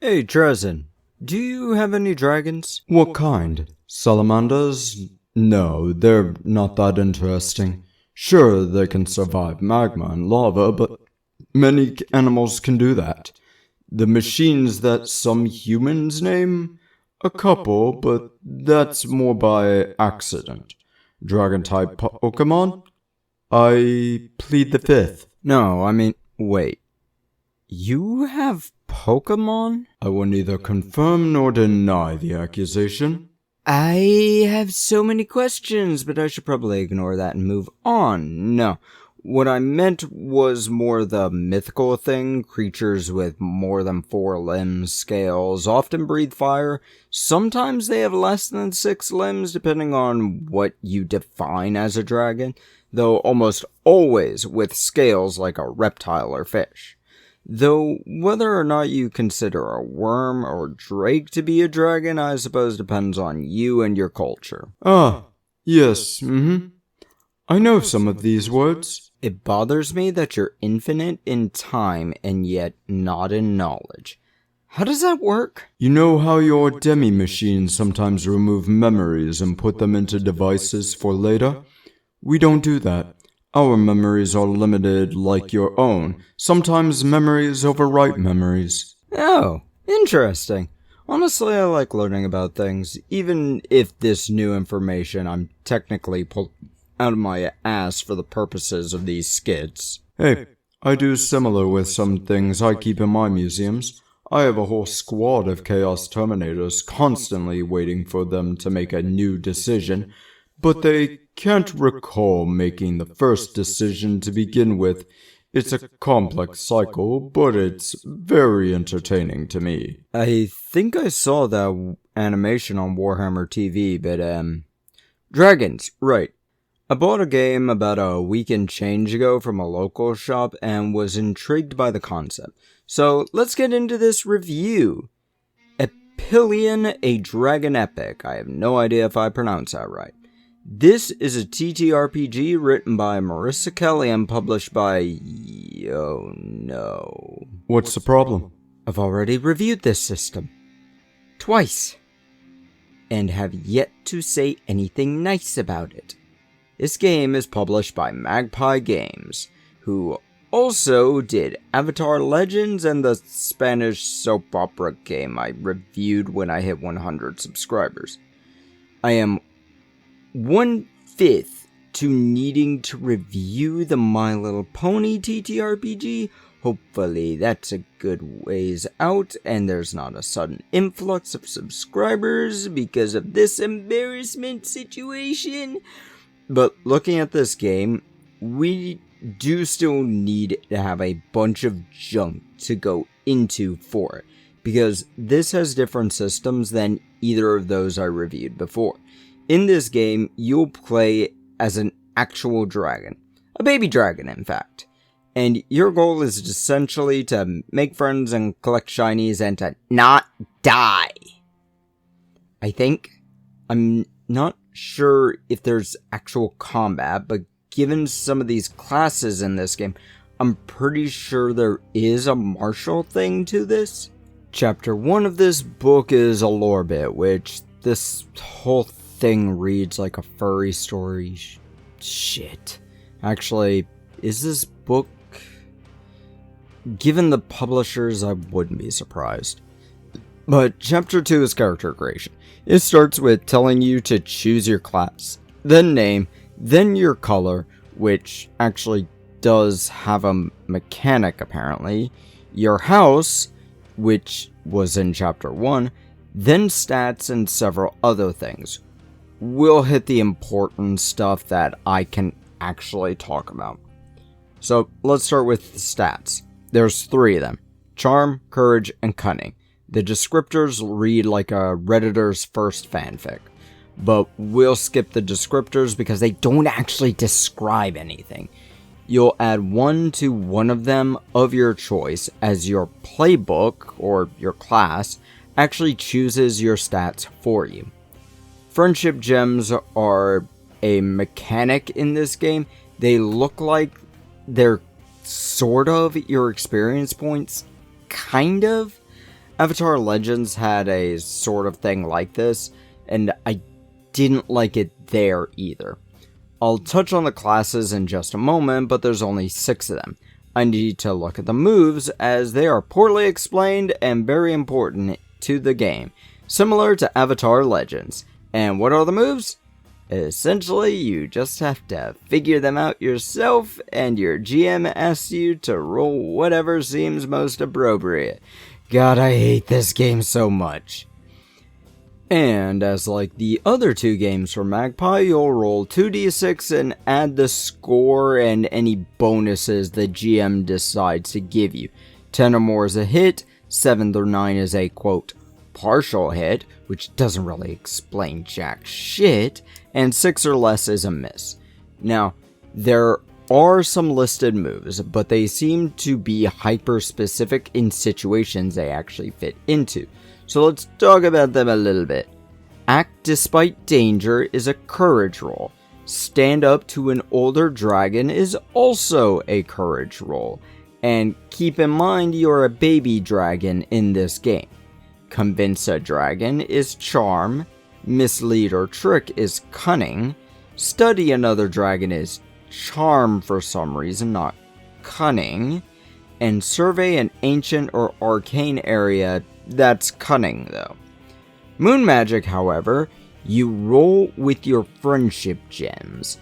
Hey, Trezin, do you have any dragons? What kind? Salamanders? No, they're not that interesting. Sure, they can survive magma and lava, but many animals can do that. The machines that some humans name? A couple, but that's more by accident. Dragon-type Pokemon? I plead the fifth. No, wait. You have Pokemon? I will neither confirm nor deny the accusation. I have so many questions, but I should probably ignore that and move on. No, what I meant was more the mythical thing. Creatures with more than 4 limbs, scales, often breathe fire. Sometimes they have less than 6 limbs, depending on what you define as a dragon, though almost always with scales like a reptile or fish. Though whether or not you consider a worm or drake to be a dragon, I suppose depends on you and your culture. Ah, yes, I know some of these words. It bothers me that you're infinite in time and yet not in knowledge. How does that work? You know how your demi-machines sometimes remove memories and put them into devices for later? We don't do that. Our memories are limited like your own. Sometimes memories overwrite memories. Oh, interesting. Honestly, I like learning about things, even if this new information I'm technically pulled out of my ass for the purposes of these skits. Hey, I do similar with some things I keep in my museums. I have a whole squad of Chaos Terminators constantly waiting for them to make a new decision, but they can't recall making the first decision to begin with. It's a complex cycle, but it's very entertaining to me. I think I saw that animation on Warhammer TV, but Dragons, right. I bought a game about a week and change ago from a local shop and was intrigued by the concept. So let's get into this review. Epyllion, a dragon epic. I have no idea if I pronounced that right. This is a TTRPG written by Marissa Kelly and published by... oh no. What's the problem? I've already reviewed this system. Twice. And have yet to say anything nice about it. This game is published by Magpie Games, who also did Avatar Legends and the Spanish soap opera game I reviewed when I hit 100 subscribers. I am 1/5 to needing to review the My Little Pony TTRPG. Hopefully that's a good ways out and there's not a sudden influx of subscribers because of this embarrassment situation. But looking at this game, we do still need to have a bunch of junk to go into for it, because this has different systems than either of those I reviewed before. In this game, you'll play as an actual dragon. A baby dragon, in fact. And your goal is essentially to make friends and collect shinies and to not die. I think. I'm not sure if there's actual combat, but given some of these classes in this game, I'm pretty sure there is a martial thing to this. Chapter 1 of this book is a lore bit, which this whole thing reads like a furry story. Shit. Actually, is this book... given the publishers, I wouldn't be surprised. But Chapter 2 is character creation. It starts with telling you to choose your class, then name, then your color, which actually does have a mechanic apparently, your house, which was in Chapter 1, then stats and several other things. We'll hit the important stuff that I can actually talk about. So let's start with the stats. There's 3 of them: charm, courage, and cunning. The descriptors read like a Redditor's first fanfic, but we'll skip the descriptors because they don't actually describe anything. You'll add 1 to one of them of your choice, as your playbook, or your class, actually chooses your stats for you. Friendship gems are a mechanic in this game. They look like they're sort of your experience points, kind of. Avatar Legends had a sort of thing like this, and I didn't like it there either. I'll touch on the classes in just a moment, but there's only 6 of them. I need to look at the moves, as they are poorly explained and very important to the game, similar to Avatar Legends. And what are the moves? Essentially, you just have to figure them out yourself, and your GM asks you to roll whatever seems most appropriate. God, I hate this game so much. And as like the other 2 games from Magpie, you'll roll 2d6 and add the score and any bonuses the GM decides to give you. 10 or more is a hit, 7 through 9 is a, quote, partial hit, which doesn't really explain jack shit, and 6 or less is a miss. Now, there are some listed moves, but they seem to be hyper-specific in situations they actually fit into. So let's talk about them a little bit. Act despite danger is a courage roll. Stand up to an older dragon is also a courage roll. And keep in mind you're a baby dragon in this game. Convince a dragon is charm. Mislead or trick is cunning. Study another dragon is charm for some reason, not cunning. And survey an ancient or arcane area, that's cunning though. Moon magic, however, you roll with your friendship gems,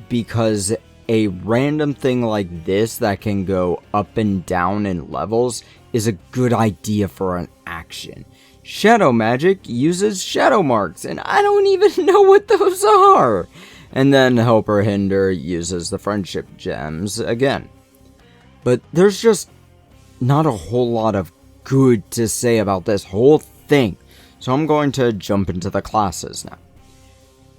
because a random thing like this that can go up and down in levels is a good idea for an action. Shadow magic uses shadow marks, and I don't even know what those are. And then help or hinder uses the friendship gems again. But there's just not a whole lot of good to say about this whole thing, so I'm going to jump into the classes now.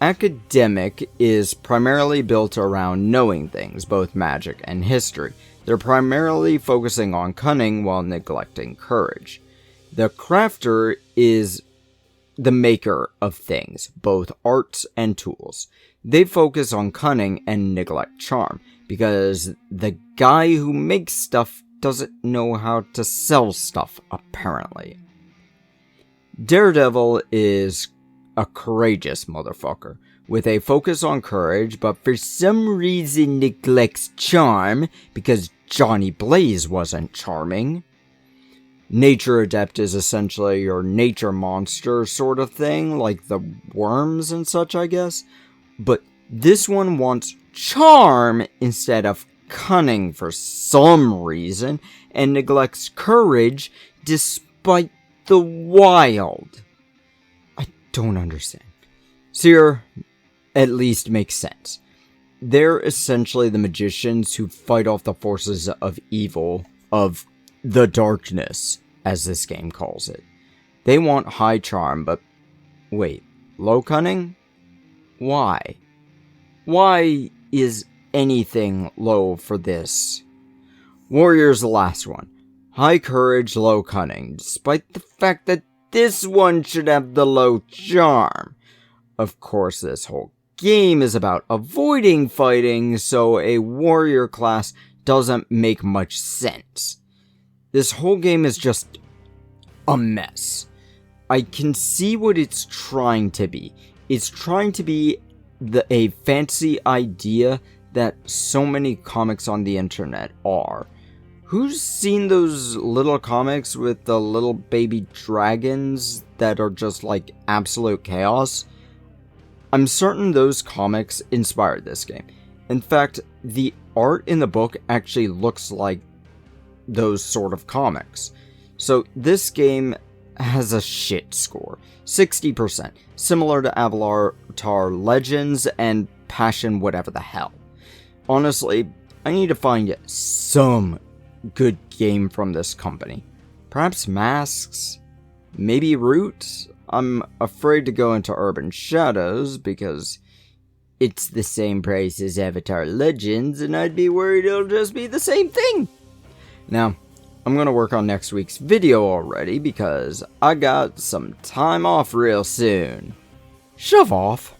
Academic is primarily built around knowing things, both magic and history. They're primarily focusing on cunning while neglecting courage. The crafter is the maker of things, both arts and tools. They focus on cunning and neglect charm, because the guy who makes stuff doesn't know how to sell stuff, apparently. Daredevil is a courageous motherfucker, with a focus on courage, but for some reason neglects charm, because Johnny Blaze wasn't charming. Nature Adept is essentially your nature monster sort of thing, like the worms and such, I guess. But this one wants charm instead of cunning for some reason, and neglects courage despite the wild. I don't understand. Seer at least makes sense. They're essentially the magicians who fight off the forces of evil, of the darkness, as this game calls it. They want high charm, but wait, low cunning? Why? Why is anything low for this? Warrior's the last one. High courage, low cunning, despite the fact that this one should have the low charm. Of course, this whole game is about avoiding fighting, so a warrior class doesn't make much sense. This whole game is just a mess. I can see what it's trying to be. It's trying to be a fancy idea that so many comics on the internet are. Who's seen those little comics with the little baby dragons that are just like absolute chaos? I'm certain those comics inspired this game. In fact, the art in the book actually looks like those sort of comics. So this game has a shit score, 60%, similar to Avatar Legends and Passion whatever the hell. Honestly, I need to find some good game from this company. Perhaps Masks? Maybe Root? I'm afraid to go into Urban Shadows because it's the same price as Avatar Legends, and I'd be worried it'll just be the same thing. Now, I'm going to work on next week's video already because I got some time off real soon. Shove off.